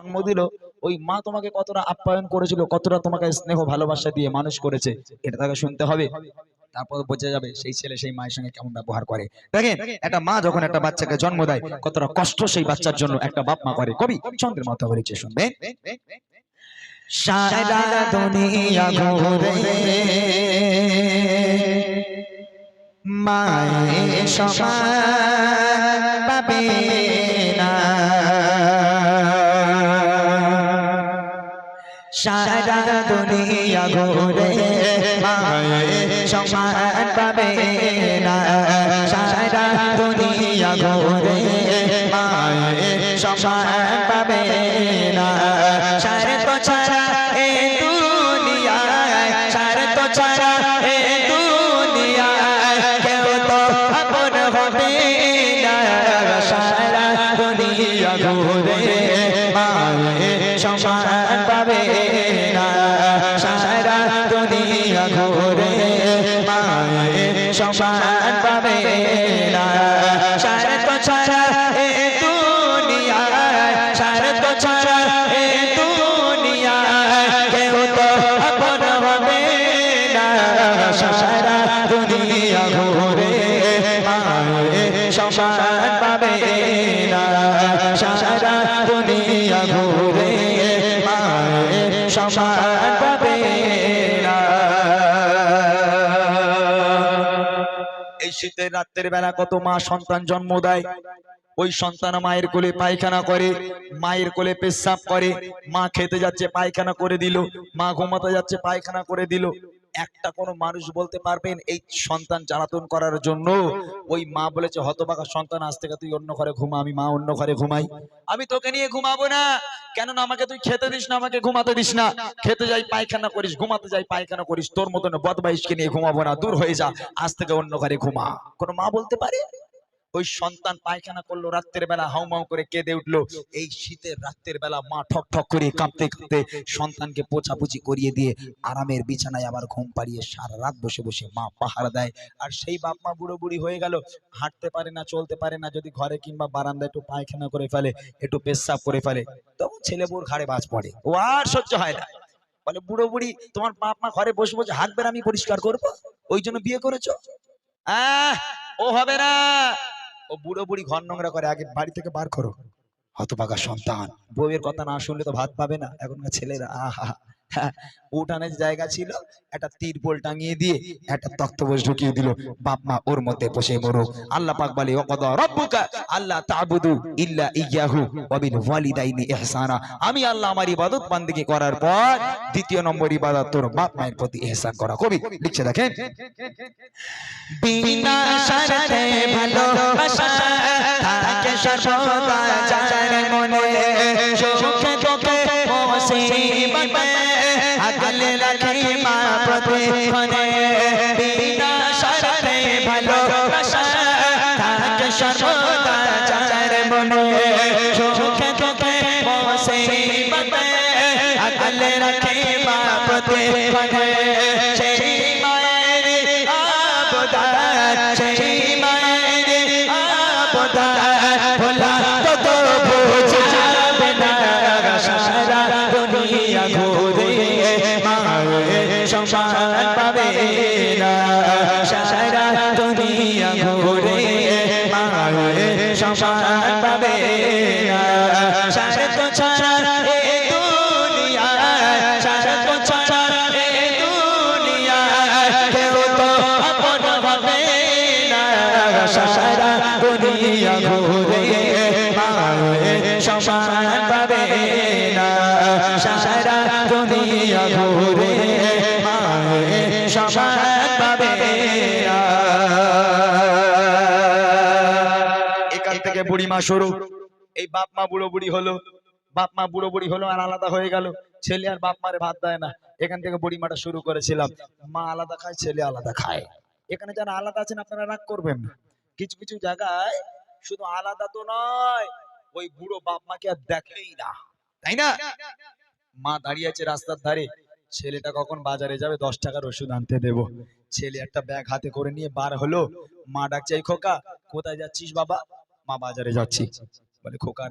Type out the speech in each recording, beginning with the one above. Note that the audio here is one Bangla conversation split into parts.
জন্ম দিল, ওই মা তোমাকে কতটা আপ্যায়ন করেছিল, কতটা তোমাকে স্নেহ ভালোবাসা দিয়ে মানুষ করেছে, এটা তাকে শুনতে হবে। তারপর বোঝা যাবে সেই ছেলে সেই মায়ের সঙ্গে কেমন ব্যবহার করে। দেখেন একটা মা যখন একটা বাচ্চাকে জন্ম দেয়, কতটা কষ্ট সেই বাচ্চার জন্য একটা বাপ মা করে। কবি চন্দ্রের মাথা বলেছে, শুনবেন। সারা দুনিয়া ঘুরে মায়ের সমান পাবে না, সারা দুনিয়া ঘুরে মায়ের সমান পাবে না, সারা দুনিয়া ঘুরে মায়ের সমান পাবে না। সারে তো ছাড়া এ দুনিয়ায়, সারে তো ছাড়া এ দুনিয়ায় কেউ তো আপন হবে না, সারা দুনিয়া ঘুরে মায়ের সমান পাবে না, সারা দুনিয়া ঘুরে মায়ের সমান পাবে না। সারে তো ছাড়া এ দুনিয়ায়, সারে তো ছাড়া এ দুনিয়ায় কেউ তো আপন হবে না, সারা দুনিয়া ঘুরে মায়ের সমান পাবে না, সারা দুনিয়া ঘুরে মায়ের সমান পাবে না। এই শীতের রাতের বেলা কত মা সন্তান জন্ম দেয়, ওই সন্তান মায়ের কোলে পায়খানা করে, মায়ের কোলে পেশাব করে, মা খেতে যাচ্ছে পায়খানা করে দিল, মা ঘুমাতে যাচ্ছে পায়খানা করে দিল। একটা কোনো মানুষ বলতে পারবেন এই সন্তান জ্বালাতন করার জন্য ওই মা বলেছে হতভাগা সন্তান আজ থেকে তুই অন্য ঘরে ঘুমা, আমি মা অন্য ঘরে ঘুমাই, আমি তোকে নিয়ে ঘুমাবো না, কেননা আমাকে তুই খেতে দিস না, আমাকে ঘুমাতে দিস না, খেতে যাই পায়খানা করিস, ঘুমাতে যাই পায়খানা করিস, তোর মতন বদমাইশকে নিয়ে ঘুমাবো না, দূর হয়ে যা, আজ থেকে অন্য ঘরে ঘুমা। কোনো মা বলতে পারে? ওই সন্তান পায়খানা করলো রাত্রের বেলা, হাউমাউ করে কেঁদে উঠলো। এই শীতের রাত্রের বেলা মা ঠক ঠক করে কাঁপতে কাঁপতে সন্তানকে পোছাপুছি করিয়ে দিয়ে আরামের বিছানায় আবার ঘুম পাড়িয়ে সারা রাত বসে বসে মা পাহারা দেয়। আর সেই বাপ মা বুড়ো বুড়ি হয়ে গেল, হাঁটতে পারে না, চলতে পারে না, যদি ঘরে কিংবা বারান্দায় একটু পায়খানা করে ফেলে, একটু পেশাব করে ফেলে, তখন ছেলে বউর ঘাড়ে বাজ পড়ে, ও আর সহ্য হয় না। বলে বুড়ো বুড়ি তোমার বাপ মা ঘরে বসে বসে হাঁকবে, আমি পরিষ্কার করবো, ওই জন্য বিয়ে করেছো? ও হবে না, ও বুড়ো বুড়ি ঘর নোংরা করে, আগে বাড়ি থেকে বার করো। হতভাগা সন্তান, বউয়ের কথা না শুনলে তো ভাত পাবে না এখনকার ছেলেরা। আহা, উঠানের জায়গা ছিল, একটা তিরপল টাঙিয়ে দিয়ে একটা তক্তপোষ ঢুকিয়ে দিল, বাপ মা ওর মধ্যে বসে মরো। আল্লাহ পাক বলে ওয়াকাদা রাব্বুকা আল্লা তা'বুদু ইল্লা ইয়্যাহু ওয়া বিল ওয়ালিদাইনি ইহসানা, আমি আল্লাহ আমার ইবাদত বান্দেগি করার পর দ্বিতীয় নম্বর ইবাদত তোর বাপ মায়ের প্রতি ইহসান করা। কবি লিখছে দেখেন, বিনা শর্তে ভালোবাসা থাকে সর্বদা যার মনে, সুখে দুঃখে মুসিবতে আগলে রাখে মা প্রতিক্ষণে, বিনা শর্তে ভালোবাসা থাকে সর্বদা যার মনে, সুখে দুঃখে মুসিবতে আগলে রাখে মা প্রতিক্ষণে। সেই মায়ের আবদার, সেই মায়ের আবদার ভোলা তো বুঝাবে না, সারা দুনিয়া ঘুরে মায়ের সমান পাবে না, সারা দুনিয়া ঘুরে মায়ের সমান পাবে না। সারা তো ছাড়া এ দুনিয়ায়, সারা তো ছাড়া এ দুনিয়ায় কেউ তো আপন হবে না, সারা দুনিয়া ঘুরে মায়ের সমান পাবে না, সারা দুনিয়া ঘুরে মায়ের সমান পাবে না। এখান থেকে বুড়িমা শুরু, এই বাপ মা বুড়ো বুড়ি হলো, বাপ মা বুড়ো বুড়ি হলো আর আলাদা হয়ে গেল, ছেলে আর বাপ মারে ভাত দেয় না। এখান থেকে বুড়িমাটা শুরু করেছিলাম, মা আলাদা খায়, ছেলে আলাদা খায়। এখানে যারা আলাদা আছেন আপনারা রাগ করবেন না, কিছু কিছু জায়গায় শুধু আলাদা তো নয়, ওই বুড়ো বাপ মাকে আর দেখেই না, তাই না? মা দাঁড়িয়ে আছে রাস্তার ধারে, ছেলেটা কখন বাজারে যাবে 10 টাকার ওষুধ আনতে দেবো, ছেলে একটা ব্যাগ হাতে করে নিয়ে বার হলো, মা ডাকছে এই খোকা কোথায় যাচ্ছিস বাবা? মা বাজারে যাচ্ছি। বলে খোকা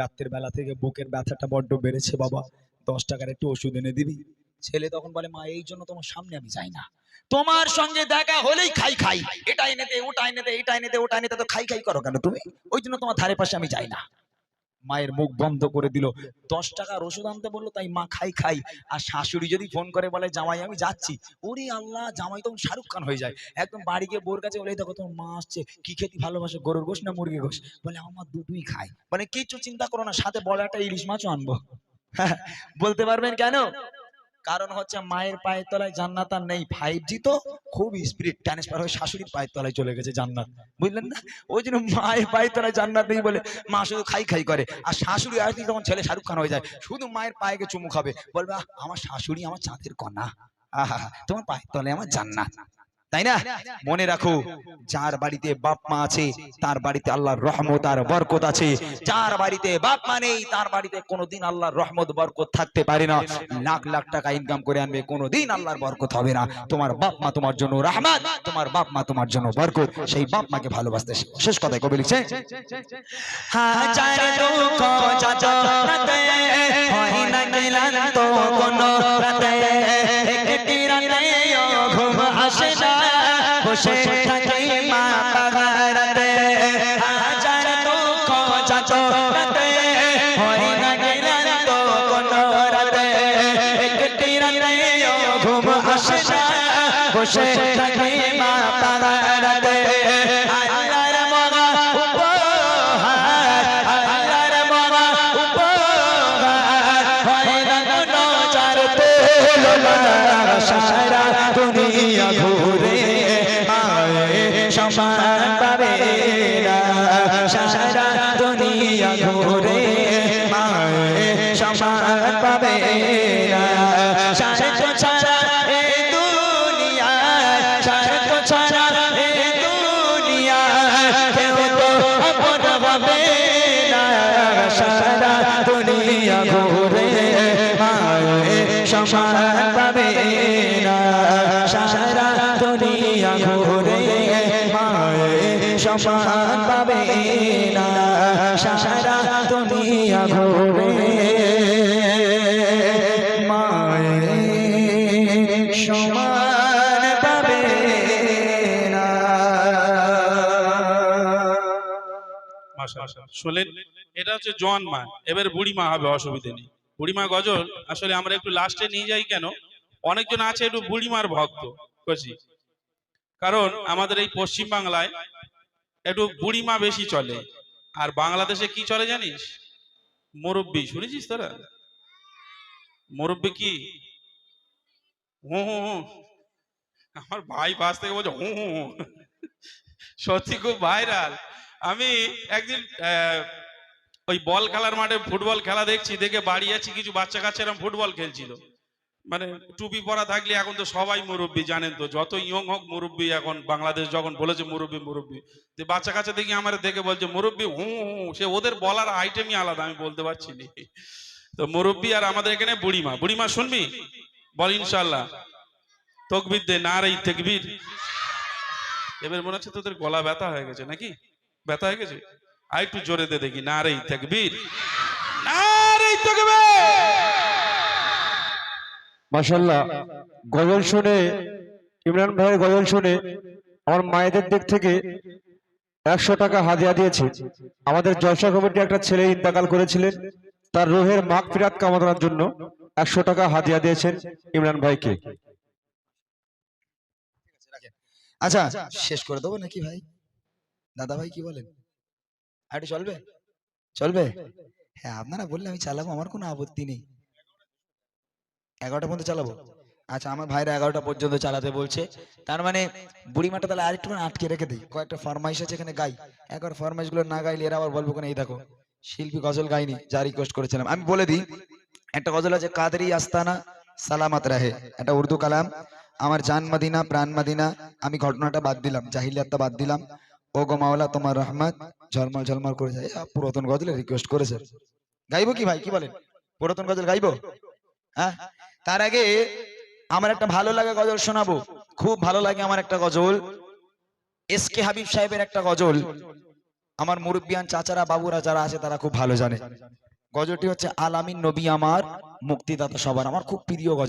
রাত্রের বেলা থেকে বুকের ব্যথাটা বড্ড বেড়েছে বাবা, 10 টাকার একটু ওষুধ এনে দিবি। ছেলে তখন বলে মা এই জন্য তোমার সামনে আমি যাই না, তোমার সঙ্গে দেখা হলেই খাই খাই, এটা এনে দে ওটা এনে দে, এটা এনে দে ওটা এনে দে, তো খাই খাই করো কেন তুমি, ওই জন্য তোমার ধারে পাশে আমি যাই না। মায়ের মুখ বন্ধ করে দিল। 10 টাকার ওষুধ আনতে বললো তাই মা খাই খাই। আর শাশুড়ি যদি ফোন করে বলে জামাই আমি যাচ্ছি, ওরে আল্লাহ, জামাই তখন শাহরুখ খান হয়ে যায়। একদম বাড়ি গিয়ে বোর কাছে বলে দেখো তোমার মা আসছে, কি খেতে ভালোবাসে, গরুর গোশ না মুরগির গোশ? বলে আমার দুটোই খাই। মানে কিছু চিন্তা করো না, সাথে বড় একটা ইলিশ মাছও আনবো। বলতে পারবেন কেন? কারণ হচ্ছে মায়ের পায়ের তলায় জান্নাত আর নেই। 5G তো খুব স্পিড ট্রান্সফার হয়ে শাশুড়ির পায়ের তলায় চলে গেছে জান্নাত, বুঝলেন না? ওই জন্য মায়ের পায়ের তলায় জান্নাত নেই বলে মা শুধু খাই খাই করে। আর শাশুড়ি আসলে তখন ছেলে শাহরুখ খান হয়ে যায়, শুধু মায়ের পায়ে চুমু খাবে, বলবে আমার শাশুড়ি আমার চাঁদের কন্যা, আহা তোমার পায়ের তলায় আমার জান্নাত। তাই না? মনে রাখো, যার বাড়িতে বাপ মা আছে তার বাড়িতে আল্লাহর রহমত আর বরকত আছে। যার বাড়িতে বাপ মা নেই তার বাড়িতে কোনোদিন আল্লাহর রহমত বরকত থাকতে পারে না। লাখ লাখ টাকা ইনকাম করে আনবে, কোনোদিন আল্লাহর বরকত হবে না। তোমার বাপ মা তোমার জন্য রহমত, তোমার বাপ মা তোমার জন্য বরকত। সেই বাপ মাকে ভালোবাসতে শেখো। শেষ কথায় কবি লিখছে, হাজার দুঃখ যাতনাতে হয় না ক্লান্ত কোনো রাতে, একটি রাতে ঘুম আসে না, বসে থাকি মা পাহাড়াতে। হাজার দুঃখ যাতনাতে হয় না ক্লান্ত কোনো রাতে, একটি রাতে ঘুম আসে না, বসে থাকি মা পাহাড়াতে। আল্লাহর মগা উপহার, আল্লাহর মগা উপহার, হয় না কোনো চার তুলনা। সারা দুনিয়া ঘুরে সমান পাবে না, সারা দুনিয়া ঘুরে সমান পাবে না। স্বার্থ ছাড়া এই দুনিয়া, স্বার্থ ছাড়া এই দুনিয়া কেউ তো আপন হবে না। সারা দুনিয়া ঘুরে সমান পাবে না, সারা দুনিয়া ঘুরে সমান পাবে না, সারা দুনিয়া ঘুরে সমান পাবে না। শুনলেন, এটা হচ্ছে জোয়ান মা, এবার বুড়ি মা হবে, অসুবিধা নেই। বুড়িমা গজল আসলে আমরা একটু লাস্টে নিয়ে যাই কেন, অনেকজন আছে একটু বুড়িমার ভক্ত কচি, কারণ আমাদের এই পশ্চিম বাংলায় একটু বুড়িমা বেশি চলে। আর বাংলাদেশে কি চলে জানিস? মুরব্বি। শুনেছিস তোরা মুরব্বি কি? হু হু হু। আমার ভাই পাশ থেকে বলছে হু হু হু। সত্যি খুব ভাইরাল। আমি একদিন ওই বল খেলার মাঠে ফুটবল খেলা দেখছি, দেখে বাড়ি আছি, কিছু বাচ্চা কাচ্চারা ফুটবল খেলছিল। মানে টুপি পরা থাকলে এখন তো সবাই মুরব্বী, জানেন তো, যত ইয়ং হোক মুরব্বী। এখন বাংলাদেশ যখন বলেছে মুরব্বী মুরব্বী, তো বাচ্চা কাচ্চা দেখি আমার দেখে বলছে মুরব্বী হু হু। সে ওদের বলার আইটেমই আলাদা, আমি বলতে পারছি না। তো মুরব্বী আর আমাদের এখানে বুড়িমা। বুড়িমা শুনবি? বল ইনশাল্লাহ। তকবীর দে, নারে তাকবীর। এবার মনে হচ্ছে তোদের গলা ব্যথা হয়ে গেছে নাকি? ব্যথা হয়ে গেছে? আর একটু জোরে দে দেখি, নারে তাকবীর, নারে তাকবীর। মাশাআল্লাহ, গজল শুনে, ইমরান ভাইয়ের গজল শুনে আমার মায়েদের দিক থেকে 100 টাকা হাদিয়া দিয়েছে। আমাদের জলসা কমিটি একটা ছেলে ইন্তেকাল করেছিলেন, তার রুহের মাগফিরাত কামনার জন্য 100 টাকা হাদিয়া দিয়েছেন ইমরান ভাইকে। আচ্ছা শেষ করে দেবো নাকি ভাই? দাদা ভাই কি বলেন? আর চলবে? চলবে? হ্যাঁ, আপনারা বললে আমি চালাবো, আমার কোনো আপত্তি নেই। 11টা পর্যন্ত চালাবো? আচ্ছা, আমার ভাইরা 11টা পর্যন্ত চালাতে বলছে। তার মানে বুড়িমাটা তাহলে আরেকটু আটকে রেখে দিই, কয়েকটা ফরমাইশ আছে এখানে গাই। একবার ফরমাইশ গুলো না গাইলে এরা আবার বলবো কেন, এই দেখো শিল্পী গজল গাইনি, যা রিকোয়েস্ট করেছিলাম। আমি বলে দিই, একটা গজল আছে, কাদেরি আস্তানা সালামত রাহে, এটা উর্দু কালাম। আমার জান মদিনা প্রাণ মদিনা, আমি ঘটনাটা বাদ দিলাম, জাহিলিয়াতটা বাদ দিলাম। ও গো মাওলা তোমার রহমত ঝলমল ঝলমল করে যায়। পুরাতন গজলে রিকোয়েস্ট করেছে, গাইবো কি ভাই, কি বলেন? পুরাতন গজল গাইবো? হ্যাঁ, তার আগে আমার একটা ভালো লাগে গজল শোনাবো, খুব ভালো লাগে আমার একটা গজল, এস কে হাবিব সাহেবের একটা গজল। আমার মুরব্বিয়ান চাচারা বাবুরা যারা আছে তারা খুব ভালো জানে। গজলটি হচ্ছে আলামিন নবী আমার মুক্তিদাতা সবার, আমার খুব প্রিয় গজল।